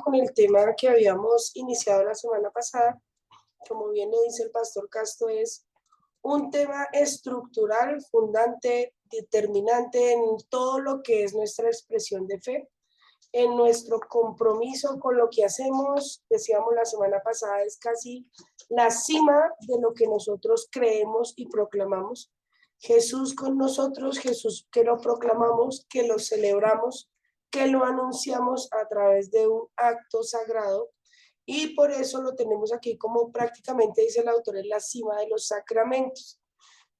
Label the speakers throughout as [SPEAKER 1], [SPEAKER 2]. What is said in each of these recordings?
[SPEAKER 1] con el tema que habíamos iniciado la semana pasada. Como bien lo dice el pastor Castro, es un tema estructural, fundante, determinante en todo lo que es nuestra expresión de fe, en nuestro compromiso con lo que hacemos. Decíamos la semana pasada, es casi la cima de lo que nosotros creemos y proclamamos. Jesús con nosotros, Jesús que lo proclamamos, que lo celebramos, que lo anunciamos a través de un acto sagrado, y por eso lo tenemos aquí como prácticamente dice el autor, en la cima de los sacramentos.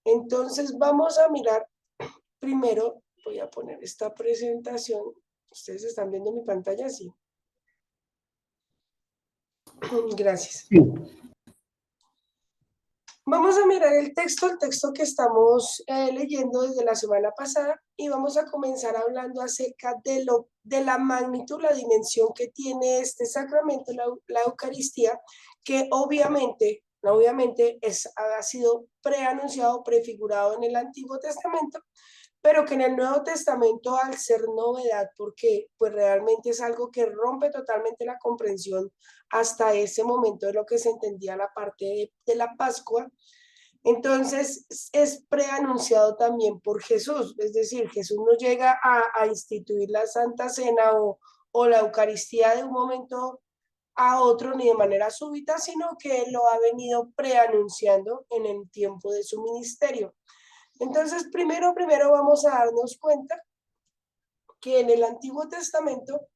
[SPEAKER 1] Entonces vamos a mirar primero, voy a poner esta presentación. ¿Ustedes están viendo mi pantalla? Sí. Gracias.
[SPEAKER 2] Sí.
[SPEAKER 1] Vamos a mirar el texto que estamos leyendo desde la semana pasada, y vamos a comenzar hablando acerca de la magnitud, la dimensión que tiene este sacramento, la Eucaristía, que obviamente ha sido preanunciado, prefigurado en el Antiguo Testamento, pero que en el Nuevo Testamento, al ser novedad, porque pues realmente es algo que rompe totalmente la comprensión hasta ese momento de lo que se entendía la parte de la Pascua. Entonces es preanunciado también por Jesús, es decir, Jesús no llega a instituir la Santa Cena o la Eucaristía de un momento a otro ni de manera súbita, sino que lo ha venido preanunciando en el tiempo de su ministerio. Entonces, primero vamos a darnos cuenta que en el Antiguo Testamento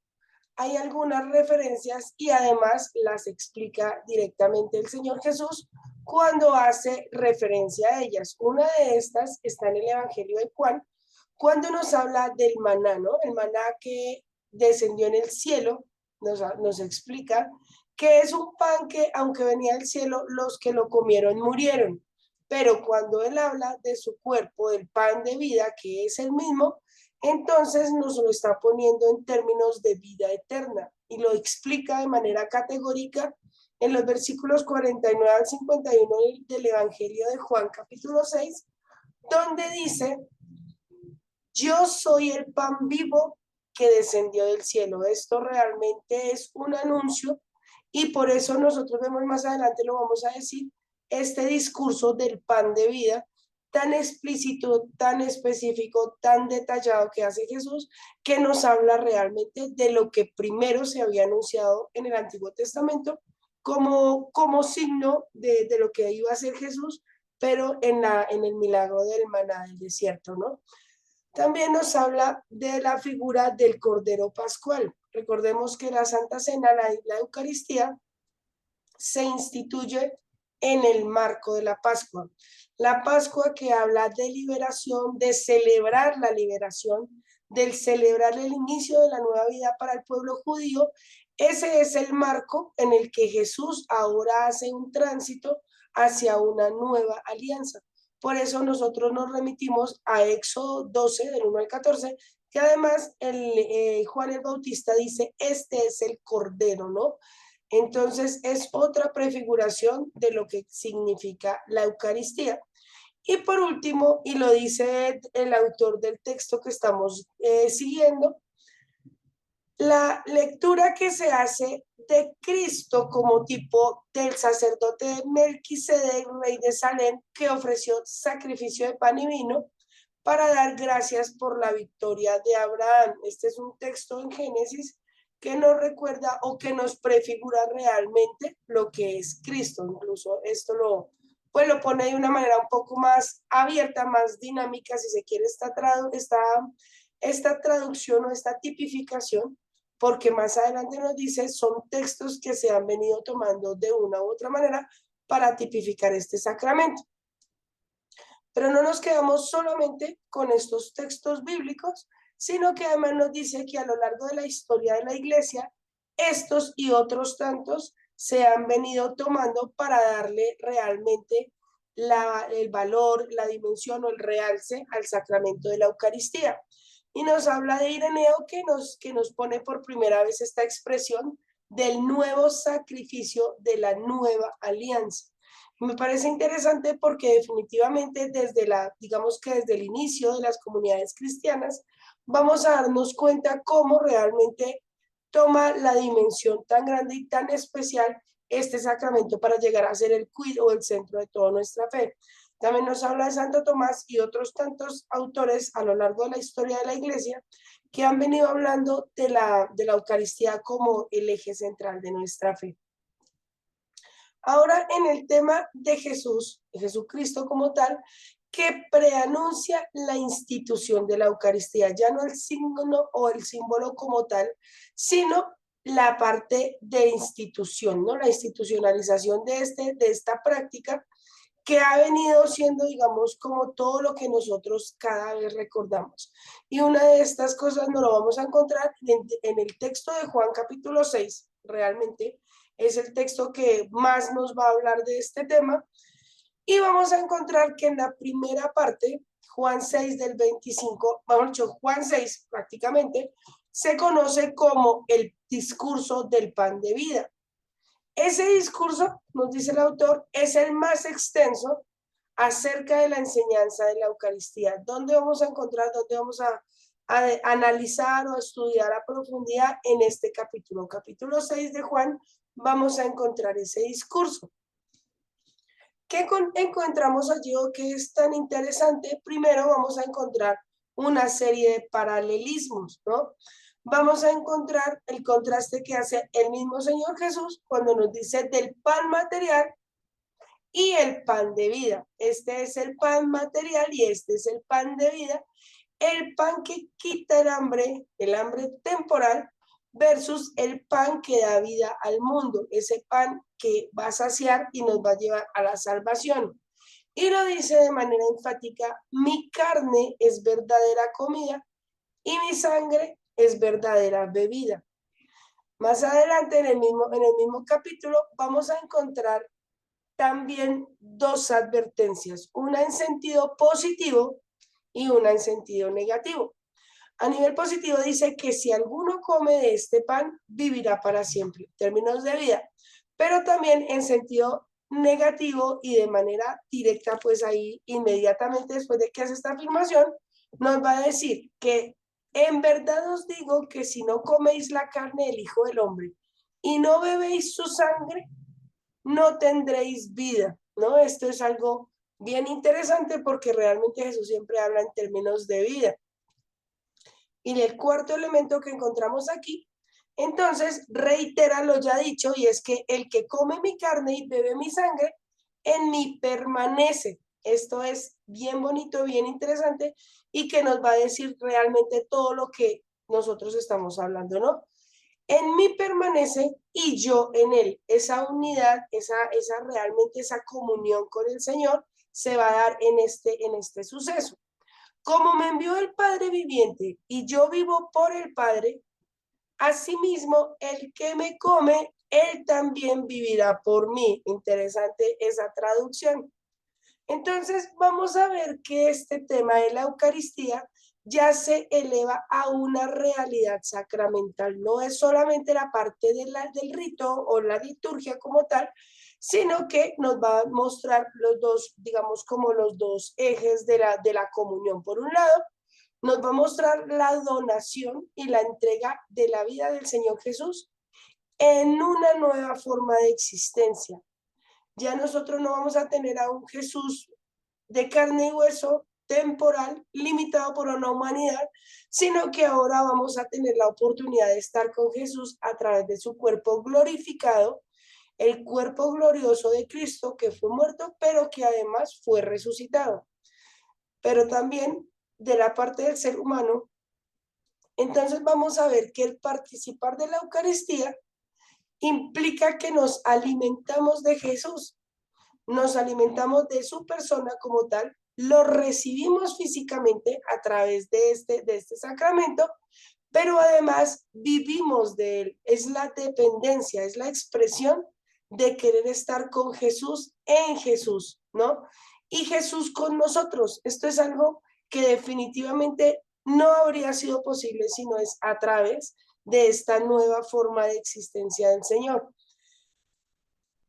[SPEAKER 1] hay algunas referencias y además las explica directamente el Señor Jesús cuando hace referencia a ellas. Una de estas está en el Evangelio de Juan, cuando nos habla del maná, ¿no? El maná que descendió en el cielo, nos explica que es un pan que, aunque venía del cielo, los que lo comieron murieron. Pero cuando él habla de su cuerpo, del pan de vida, que es el mismo, entonces nos lo está poniendo en términos de vida eterna y lo explica de manera categórica en los versículos 49 al 51 del Evangelio de Juan, capítulo 6, donde dice: yo soy el pan vivo que descendió del cielo. Esto realmente es un anuncio, y por eso nosotros vemos más adelante, lo vamos a decir, este discurso del pan de vida tan explícito, tan específico, tan detallado que hace Jesús, que nos habla realmente de lo que primero se había anunciado en el Antiguo Testamento como signo de lo que iba a hacer Jesús, pero en el milagro del maná del desierto, ¿no? También nos habla de la figura del Cordero Pascual. Recordemos que la Santa Cena, la Eucaristía, se instituye en el marco de la Pascua. La Pascua que habla de liberación, de celebrar la liberación, del celebrar el inicio de la nueva vida para el pueblo judío. Ese es el marco en el que Jesús ahora hace un tránsito hacia una nueva alianza. Por eso nosotros nos remitimos a Éxodo 12, del 1 al 14, que además Juan el Bautista dice, este es el Cordero, ¿no? Entonces es otra prefiguración de lo que significa la Eucaristía. Y por último, y lo dice el autor del texto que estamos siguiendo, la lectura que se hace de Cristo como tipo del sacerdote Melquisedec, rey de Salem, que ofreció sacrificio de pan y vino para dar gracias por la victoria de Abraham. Este es un texto en Génesis que nos recuerda o que nos prefigura realmente lo que es Cristo. Incluso esto lo pone de una manera un poco más abierta, más dinámica, si se quiere, esta traducción o esta tipificación, porque más adelante nos dice, son textos que se han venido tomando de una u otra manera para tipificar este sacramento. Pero no nos quedamos solamente con estos textos bíblicos, sino que además nos dice que a lo largo de la historia de la Iglesia, estos y otros tantos se han venido tomando para darle realmente el valor, la dimensión o el realce al sacramento de la Eucaristía. Y nos habla de Ireneo que nos pone por primera vez esta expresión del nuevo sacrificio de la nueva alianza. Me parece interesante porque definitivamente digamos que desde el inicio de las comunidades cristianas, vamos a darnos cuenta cómo realmente toma la dimensión tan grande y tan especial este sacramento para llegar a ser el quid o el centro de toda nuestra fe. También nos habla de Santo Tomás y otros tantos autores a lo largo de la historia de la Iglesia que han venido hablando de la Eucaristía como el eje central de nuestra fe. Ahora en el tema de Jesús, de Jesucristo como tal, que preanuncia la institución de la Eucaristía, ya no el signo o el símbolo como tal, sino la parte de institución, ¿no? La institucionalización de esta práctica que ha venido siendo, digamos, como todo lo que nosotros cada vez recordamos. Y una de estas cosas nos lo vamos a encontrar en el texto de Juan capítulo 6, realmente es el texto que más nos va a hablar de este tema, y vamos a encontrar que en la primera parte, Juan 6 del 25, vamos dicho, Juan 6 prácticamente, se conoce como el discurso del pan de vida. Ese discurso, nos dice el autor, es el más extenso acerca de la enseñanza de la Eucaristía. ¿Dónde vamos a encontrar, dónde vamos a analizar o a estudiar a profundidad? En este capítulo, capítulo 6 de Juan, vamos a encontrar ese discurso. ¿Qué encontramos allí o qué es tan interesante? Primero vamos a encontrar una serie de paralelismos, ¿no? Vamos a encontrar el contraste que hace el mismo Señor Jesús cuando nos dice del pan material y el pan de vida. Este es el pan material y este es el pan de vida. El pan que quita el hambre temporal, versus el pan que da vida al mundo, ese pan que va a saciar y nos va a llevar a la salvación. Y lo dice de manera enfática: mi carne es verdadera comida y mi sangre es verdadera bebida. Más adelante en el mismo capítulo vamos a encontrar también dos advertencias, una en sentido positivo y una en sentido negativo. A nivel positivo dice que si alguno come de este pan, vivirá para siempre, en términos de vida. Pero también en sentido negativo y de manera directa, pues ahí inmediatamente después de que hace esta afirmación, nos va a decir que en verdad os digo que si no coméis la carne del Hijo del Hombre y no bebéis su sangre, no tendréis vida, ¿no? Esto es algo bien interesante porque realmente Jesús siempre habla en términos de vida. Y el cuarto elemento que encontramos aquí, entonces reitera lo ya dicho, y es que el que come mi carne y bebe mi sangre, en mí permanece. Esto es bien bonito, bien interesante, y que nos va a decir realmente todo lo que nosotros estamos hablando, ¿no? En mí permanece y yo en él. Esa unidad, realmente esa comunión con el Señor se va a dar en este suceso. Como me envió el Padre viviente y yo vivo por el Padre, asimismo el que me come, él también vivirá por mí. Interesante esa traducción. Entonces vamos a ver que este tema de la Eucaristía ya se eleva a una realidad sacramental. No es solamente la parte del rito o la liturgia como tal, sino que nos va a mostrar los dos, digamos, como los dos ejes de la comunión. Por un lado, nos va a mostrar la donación y la entrega de la vida del Señor Jesús en una nueva forma de existencia. Ya nosotros no vamos a tener a un Jesús de carne y hueso, temporal, limitado por una humanidad, sino que ahora vamos a tener la oportunidad de estar con Jesús a través de su cuerpo glorificado, el cuerpo glorioso de Cristo que fue muerto, pero que además fue resucitado. Pero también de la parte del ser humano, entonces vamos a ver que el participar de la Eucaristía implica que nos alimentamos de Jesús, nos alimentamos de su persona como tal, lo recibimos físicamente a través de este sacramento, pero además vivimos de él. Es la dependencia, es la expresión de querer estar con Jesús en Jesús, ¿no? Y Jesús con nosotros. Esto es algo que definitivamente no habría sido posible si no es a través de esta nueva forma de existencia del Señor.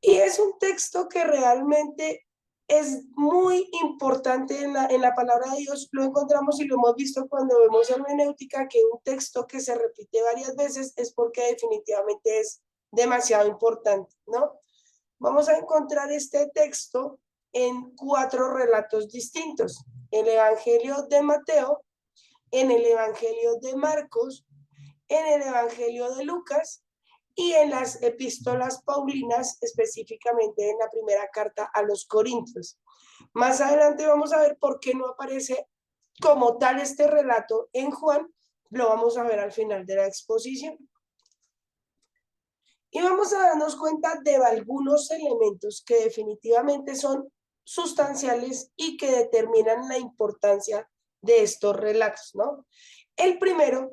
[SPEAKER 1] Y es un texto que realmente es muy importante en la palabra de Dios. Lo encontramos y lo hemos visto cuando vemos hermenéutica, que un texto que se repite varias veces es porque definitivamente es demasiado importante, ¿no? Vamos a encontrar este texto en 4 relatos distintos: el Evangelio de Mateo, en el Evangelio de Marcos, en el Evangelio de Lucas y en las epístolas paulinas, específicamente en la primera carta a los Corintios. Más adelante vamos a ver por qué no aparece como tal este relato en Juan, lo vamos a ver al final de la exposición. Y vamos a darnos cuenta de algunos elementos que definitivamente son sustanciales y que determinan la importancia de estos relatos, ¿no? El primero,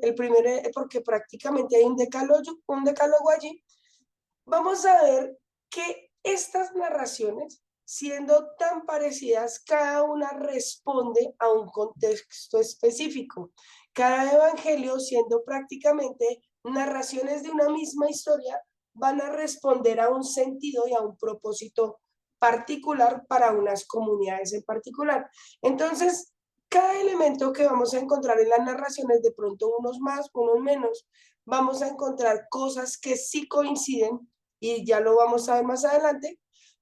[SPEAKER 1] porque prácticamente hay un decálogo allí, vamos a ver que estas narraciones, siendo tan parecidas, cada una responde a un contexto específico. Cada evangelio, siendo prácticamente narraciones de una misma historia, van a responder a un sentido y a un propósito particular para unas comunidades en particular. Entonces, cada elemento que vamos a encontrar en las narraciones, de pronto unos más, unos menos, vamos a encontrar cosas que sí coinciden y ya lo vamos a ver más adelante,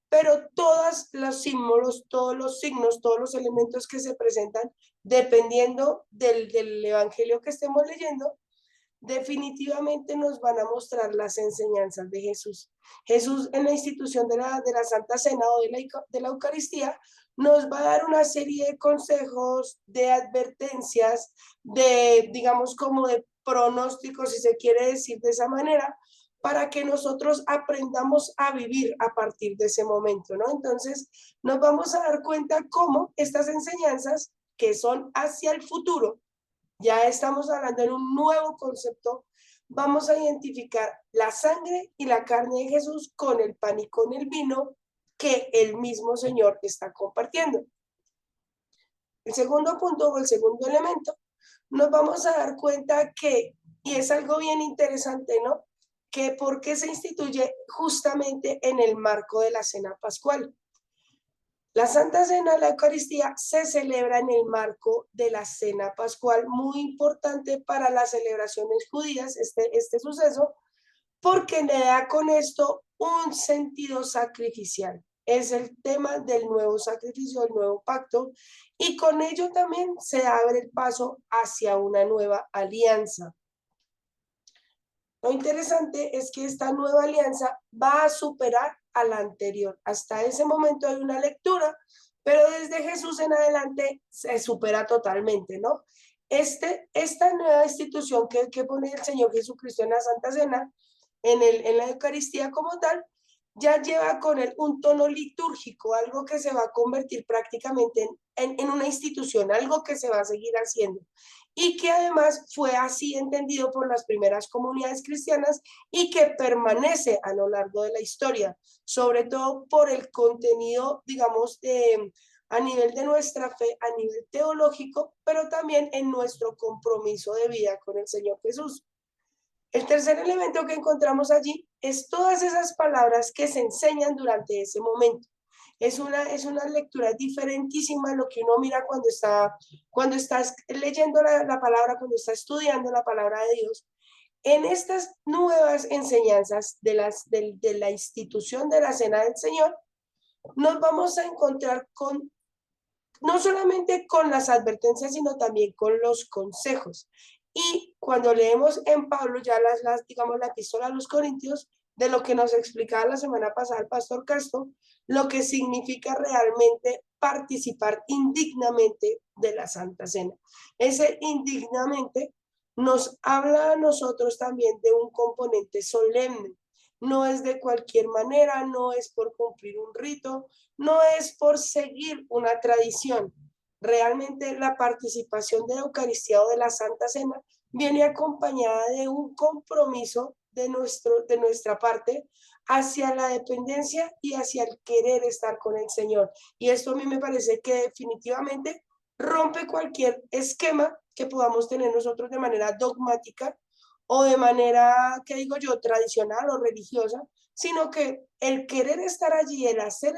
[SPEAKER 1] pero todos los símbolos, todos los signos, todos los elementos que se presentan, dependiendo del evangelio que estemos leyendo, definitivamente nos van a mostrar las enseñanzas de Jesús. Jesús, en la institución de la Santa Cena o de la Eucaristía, nos va a dar una serie de consejos, de advertencias, de, digamos, como de pronósticos, si se quiere decir de esa manera, para que nosotros aprendamos a vivir a partir de ese momento, ¿no? Entonces, nos vamos a dar cuenta cómo estas enseñanzas, que son hacia el futuro, ya estamos hablando en un nuevo concepto, vamos a identificar la sangre y la carne de Jesús con el pan y con el vino que el mismo Señor está compartiendo. El segundo punto o el segundo elemento, nos vamos a dar cuenta que, y es algo bien interesante, ¿no? Que por qué se instituye justamente en el marco de la cena pascual. La Santa Cena, la Eucaristía, se celebra en el marco de la Cena Pascual, muy importante para las celebraciones judías, este suceso, porque le da con esto un sentido sacrificial. Es el tema del nuevo sacrificio, del nuevo pacto, y con ello también se abre el paso hacia una nueva alianza. Lo interesante es que esta nueva alianza va a superar a la anterior. Hasta ese momento hay una lectura, pero desde Jesús en adelante se supera totalmente, ¿no? Esta nueva institución que pone el Señor Jesucristo en la Santa Cena, en la Eucaristía como tal, ya lleva con él un tono litúrgico, algo que se va a convertir prácticamente en una institución, algo que se va a seguir haciendo y que además fue así entendido por las primeras comunidades cristianas y que permanece a lo largo de la historia, sobre todo por el contenido, digamos, a nivel de nuestra fe, a nivel teológico, pero también en nuestro compromiso de vida con el Señor Jesús. El tercer elemento que encontramos allí es todas esas palabras que se enseñan durante ese momento. Es una lectura diferentísima a lo que uno mira cuando está leyendo la palabra, cuando está estudiando la palabra de Dios. En estas nuevas enseñanzas de la institución de la Cena del Señor, nos vamos a encontrar con no solamente con las advertencias, sino también con los consejos. Y cuando leemos en Pablo ya digamos, la epístola a los Corintios, de lo que nos explicaba la semana pasada el pastor Castro, lo que significa realmente participar indignamente de la Santa Cena. Ese indignamente nos habla a nosotros también de un componente solemne. No es de cualquier manera, no es por cumplir un rito, no es por seguir una tradición. Realmente la participación de la Eucaristía o de la Santa Cena viene acompañada de un compromiso de nuestra parte hacia la dependencia y hacia el querer estar con el Señor. Y esto a mí me parece que definitivamente rompe cualquier esquema que podamos tener nosotros de manera dogmática o de manera, ¿qué digo yo?, tradicional o religiosa, sino que el querer estar allí, el hacer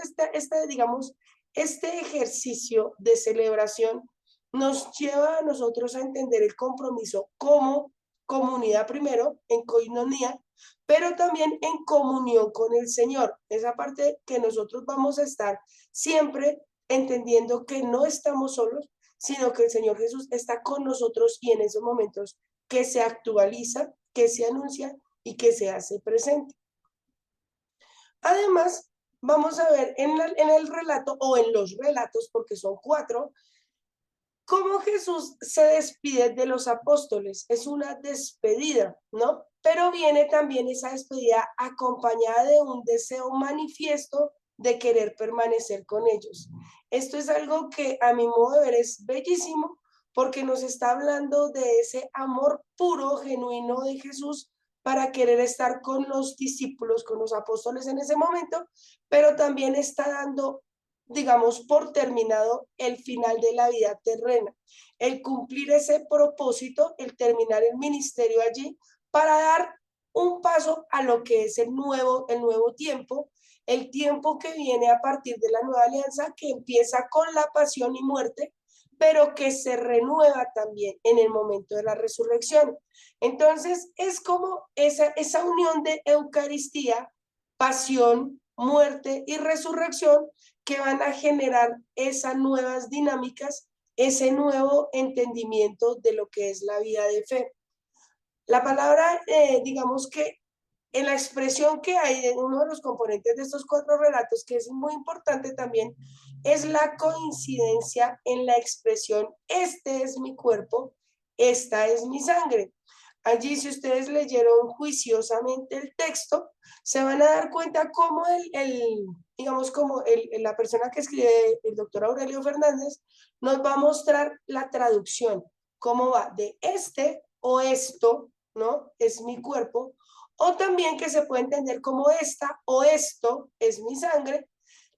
[SPEAKER 1] digamos, Este ejercicio de celebración nos lleva a nosotros a entender el compromiso como comunidad primero, en coinonía, pero también en comunión con el Señor. Esa parte que nosotros vamos a estar siempre entendiendo que no estamos solos, sino que el Señor Jesús está con nosotros y en esos momentos que se actualiza, que se anuncia y que se hace presente. Además, vamos a ver en el relato o en los relatos, porque son 4, cómo Jesús se despide de los apóstoles. Es una despedida, ¿no? Pero viene también esa despedida acompañada de un deseo manifiesto de querer permanecer con ellos. Esto es algo que a mi modo de ver es bellísimo porque nos está hablando de ese amor puro, genuino de Jesús para querer estar con los discípulos, con los apóstoles en ese momento, pero también está dando, digamos, por terminado el final de la vida terrena, el cumplir ese propósito, el terminar el ministerio allí para dar un paso a lo que es el nuevo tiempo, el tiempo que viene a partir de la nueva alianza, que empieza con la pasión y muerte, pero que se renueva también en el momento de la resurrección. Entonces, es como esa unión de Eucaristía, pasión, muerte y resurrección que van a generar esas nuevas dinámicas, ese nuevo entendimiento de lo que es la vida de fe. La palabra, digamos que en la expresión que hay en uno de los componentes de estos 4 relatos, que es muy importante también, es la coincidencia en la expresión, este es mi cuerpo, esta es mi sangre. Allí, si ustedes leyeron juiciosamente el texto, se van a dar cuenta cómo digamos, como la persona que escribe, el doctor Aurelio Fernández, nos va a mostrar la traducción, cómo va de este o esto, ¿no? Es mi cuerpo, o también que se puede entender como esta o esto es mi sangre,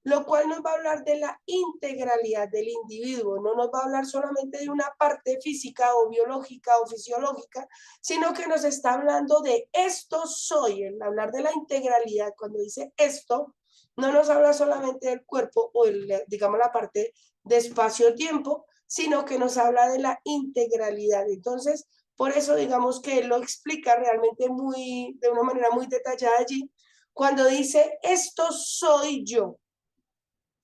[SPEAKER 1] lo cual nos va a hablar de la integralidad del individuo, no nos va a hablar solamente de una parte física o biológica o fisiológica, sino que nos está hablando de esto soy, el hablar de la integralidad, cuando dice esto, no nos habla solamente del cuerpo o digamos la parte de espacio-tiempo, sino que nos habla de la integralidad. Entonces, por eso digamos que él lo explica realmente de una manera muy detallada allí, cuando dice esto soy yo.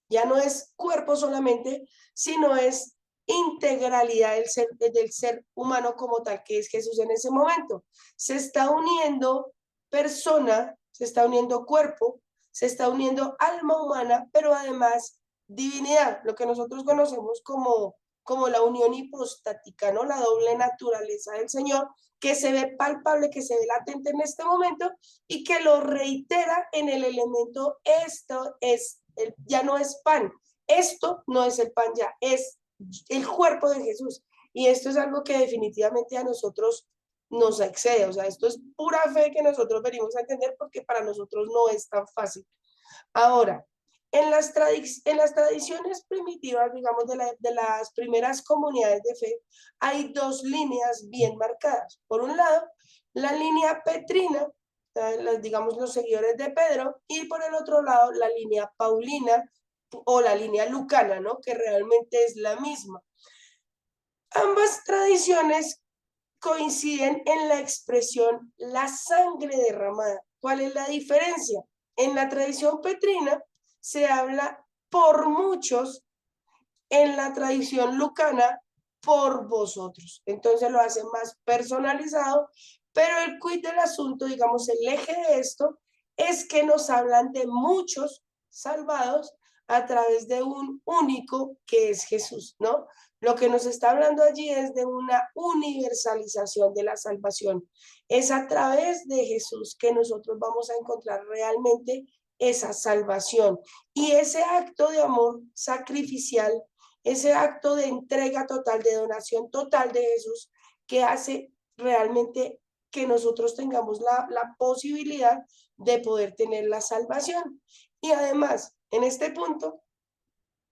[SPEAKER 1] Ya no es cuerpo solamente, sino es integralidad del ser humano como tal, que es Jesús en ese momento. Se está uniendo persona, se está uniendo cuerpo, se está uniendo alma humana, pero además divinidad, lo que nosotros conocemos como la unión hipostática, ¿no? La doble naturaleza del Señor, que se ve palpable, que se ve latente en este momento y que lo reitera en el elemento esto es ya no es pan. Esto no es el pan ya, es el cuerpo de Jesús. Y esto es algo que definitivamente a nosotros nos excede. O sea, esto es pura fe que nosotros venimos a entender porque para nosotros no es tan fácil. Ahora, en las tradiciones primitivas, digamos, de las primeras comunidades de fe, hay 2 líneas bien marcadas. Por un lado, la línea petrina, digamos los seguidores de Pedro, y por el otro lado, la línea paulina o la línea lucana, ¿no? Que realmente es la misma. Ambas tradiciones coinciden en la expresión la sangre derramada. ¿Cuál es la diferencia? En la tradición petrina se habla por muchos, en la tradición lucana por vosotros. Entonces lo hace más personalizado, pero el quid del asunto, digamos, el eje de esto es que nos hablan de muchos salvados a través de un único que es Jesús, ¿no? Lo que nos está hablando allí es de una universalización de la salvación. Es a través de Jesús que nosotros vamos a encontrar realmente esa salvación. Y ese acto de amor sacrificial, ese acto de entrega total, de donación total de Jesús, que hace realmente que nosotros tengamos la posibilidad de poder tener la salvación. Y además, en este punto,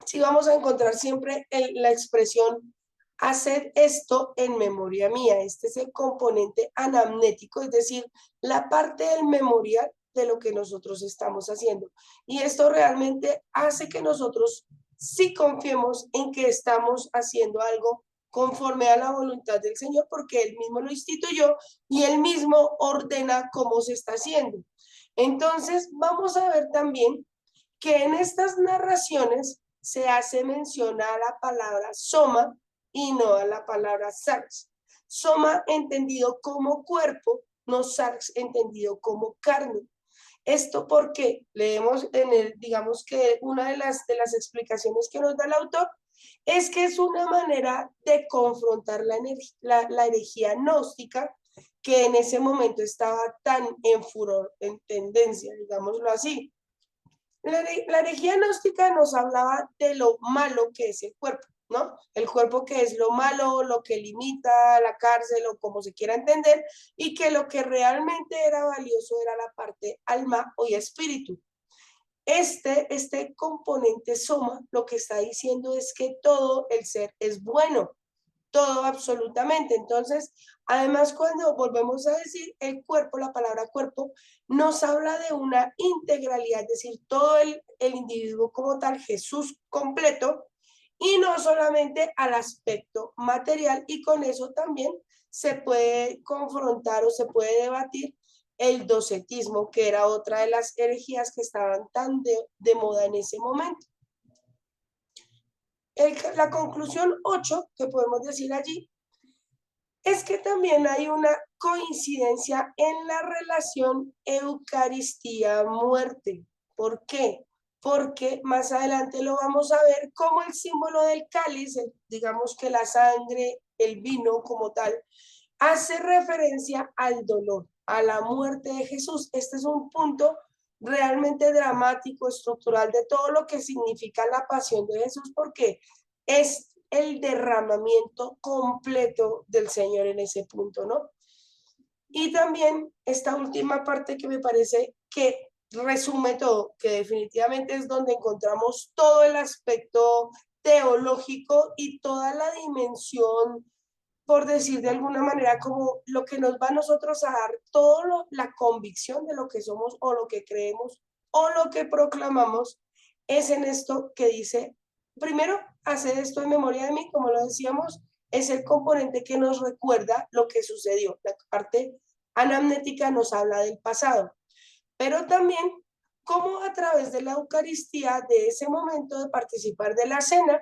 [SPEAKER 1] sí vamos a encontrar siempre la expresión haced esto en memoria mía. Este es el componente anamnético, es decir, la parte del memorial de lo que nosotros estamos haciendo. Y esto realmente hace que nosotros si confiemos en que estamos haciendo algo conforme a la voluntad del Señor, porque Él mismo lo instituyó y Él mismo ordena cómo se está haciendo. Entonces, vamos a ver también que en estas narraciones se hace mención a la palabra soma y no a la palabra sarx. Soma entendido como cuerpo, no sarx entendido como carne. Esto porque leemos en el, digamos que una de las explicaciones que nos da el autor es que es una manera de confrontar la herejía gnóstica que en ese momento estaba tan en furor, en tendencia, digámoslo así. La herejía gnóstica nos hablaba de lo malo que es el cuerpo, ¿no? El cuerpo que es lo malo, lo que limita la cárcel o como se quiera entender, y que lo que realmente era valioso era la parte alma y espíritu. Este componente soma lo que está diciendo es que todo el ser es bueno, todo absolutamente. Entonces, además, cuando volvemos a decir el cuerpo, la palabra cuerpo, nos habla de una integralidad, es decir, todo el individuo como tal, Jesús completo, y no solamente al aspecto material, y con eso también se puede confrontar o se puede debatir el docetismo, que era otra de las herejías que estaban tan de moda en ese momento. La conclusión 8 que podemos decir allí es que también hay una coincidencia en la relación Eucaristía-muerte. ¿Por qué? Porque más adelante lo vamos a ver como el símbolo del cáliz, digamos que la sangre, el vino como tal, hace referencia al dolor, a la muerte de Jesús. Este es un punto realmente dramático, estructural de todo lo que significa la pasión de Jesús, porque es el derramamiento completo del Señor en ese punto, ¿no? Y también esta última parte que me parece que resume todo, que definitivamente es donde encontramos todo el aspecto teológico y toda la dimensión, por decir de alguna manera, como lo que nos va a nosotros a dar toda la convicción de lo que somos o lo que creemos o lo que proclamamos, es en esto que dice, primero, hacer esto en memoria de mí, como lo decíamos, es el componente que nos recuerda lo que sucedió. La parte anamnética nos habla del pasado, pero también cómo a través de la Eucaristía, de ese momento de participar de la cena,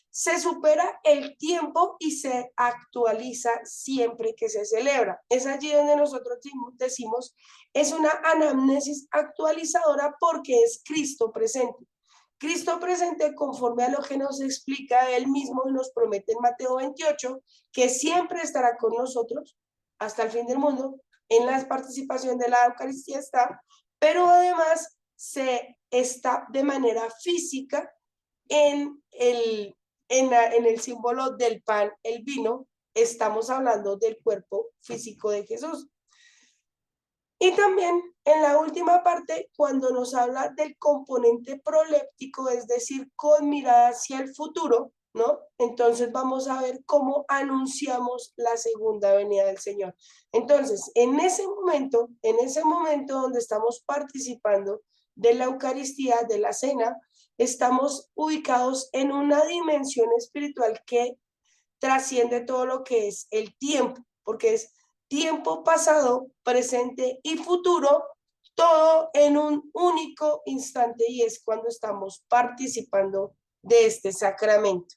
[SPEAKER 1] se supera el tiempo y se actualiza siempre que se celebra. Es allí donde nosotros decimos, es una anamnesis actualizadora porque es Cristo presente. Cristo presente conforme a lo que nos explica él mismo y nos promete en Mateo 28, que siempre estará con nosotros hasta el fin del mundo. En la participación de la Eucaristía está, pero además se está de manera física en el símbolo del pan, el vino. Estamos hablando del cuerpo físico de Jesús. Y también en la última parte, cuando nos habla del componente proléptico, es decir, con mirada hacia el futuro, ¿no? Entonces vamos a ver cómo anunciamos la segunda venida del Señor. Entonces, en ese momento donde estamos participando de la Eucaristía, de la cena, estamos ubicados en una dimensión espiritual que trasciende todo lo que es el tiempo, porque es tiempo pasado, presente y futuro, todo en un único instante, y es cuando estamos participando de este sacramento.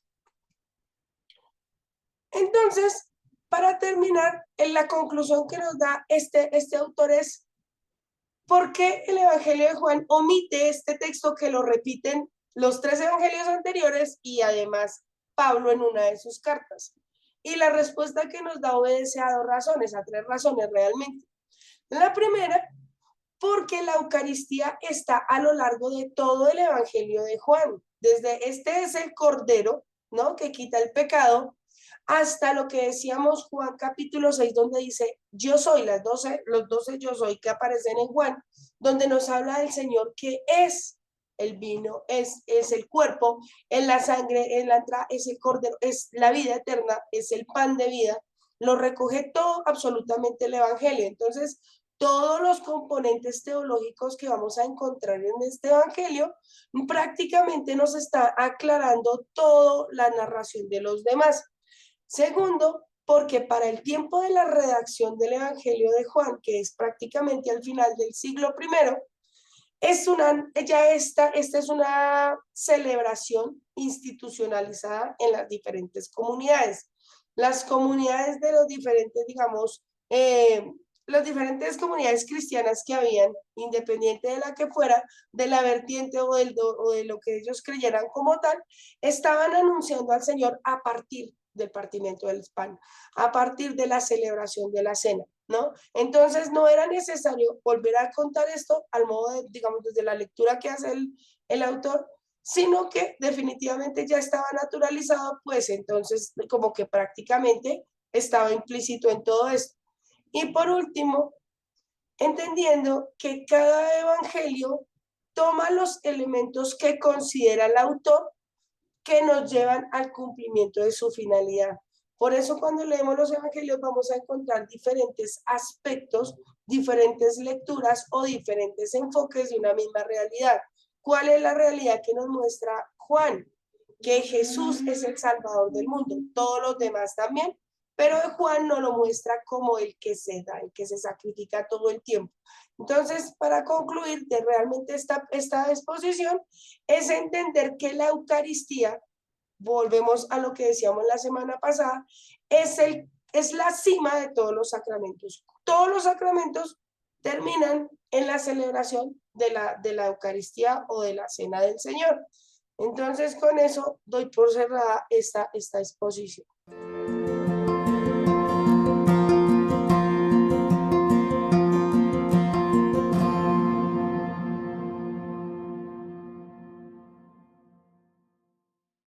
[SPEAKER 1] Entonces, para terminar, en la conclusión que nos da este autor es ¿por qué el Evangelio de Juan omite este texto que lo repiten los 3 evangelios anteriores y además Pablo en una de sus cartas? Y la respuesta que nos da obedece a 2 razones, a 3 razones realmente. La primera, porque la Eucaristía está a lo largo de todo el Evangelio de Juan. Desde este es el Cordero, ¿no? Que quita el pecado, hasta lo que decíamos Juan capítulo 6, donde dice, yo soy los 12 yo soy que aparecen en Juan, donde nos habla del Señor que es el vino, es el cuerpo, en la sangre, en la entrada, es el Cordero, es la vida eterna, es el pan de vida, lo recoge todo absolutamente el Evangelio. Entonces, todos los componentes teológicos que vamos a encontrar en este evangelio, prácticamente nos está aclarando toda la narración de los demás. Segundo, porque para el tiempo de la redacción del evangelio de Juan, que es prácticamente al final del siglo I, esta es una celebración institucionalizada en las diferentes comunidades. Las comunidades de los diferentes, digamos, las diferentes comunidades cristianas que habían, independiente de la que fuera, de la vertiente o de lo que ellos creyeran como tal, estaban anunciando al Señor a partir del partimiento del pan, a partir de la celebración de la cena, ¿no? Entonces no era necesario volver a contar esto al modo de, digamos, desde la lectura que hace el autor, sino que definitivamente ya estaba naturalizado, pues entonces como que prácticamente estaba implícito en todo esto. Y por último, entendiendo que cada evangelio toma los elementos que considera el autor que nos llevan al cumplimiento de su finalidad. Por eso cuando leemos los evangelios vamos a encontrar diferentes aspectos, diferentes lecturas o diferentes enfoques de una misma realidad. ¿Cuál es la realidad que nos muestra Juan? Que Jesús es el Salvador del mundo, todos los demás también, pero Juan no lo muestra como el que se da, el que se sacrifica todo el tiempo. Entonces, para concluir de realmente esta exposición, es entender que la Eucaristía, volvemos a lo que decíamos la semana pasada, es la cima de todos los sacramentos. Todos los sacramentos terminan en la celebración de la Eucaristía o de la Cena del Señor. Entonces, con eso doy por cerrada esta exposición.